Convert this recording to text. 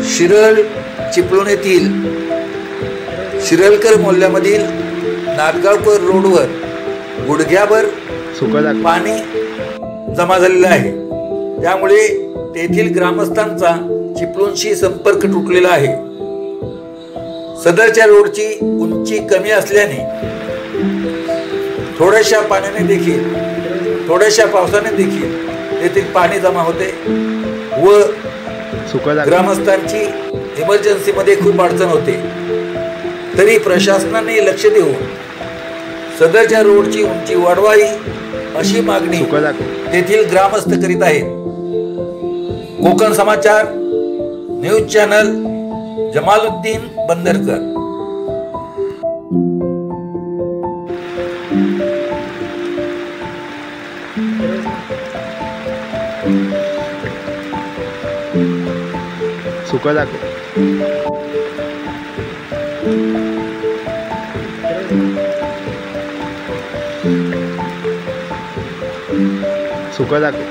शिरळ चिपळूण येथील शिरलकर मोहल्ल्यामधील नाटगावकर रोडवर गुडघ्याभर पाणी जमा झालेलं आहे। त्यामुळे तेथील ग्रामस्थांचा चिपळूणशी संपर्क तुटलेला आहे। सदरच्या रोडची उंची कमी असल्याने थोड्याशा पावसाने देखील तेथील पाणी जमा होते व ग्रामस्थांची इमर्जन्सी मध्ये खूप अडचण होते। तरी प्रशासनाने लक्ष देऊन सदरच्या रोडची उंची वाढवावी अशी मागणी तेथील ग्रामस्थ करीत आहेत। कोकण समाचार न्यूज चॅनल, जमालुद्दीन बंदरकर। सुका दाखव। सुका दाखव।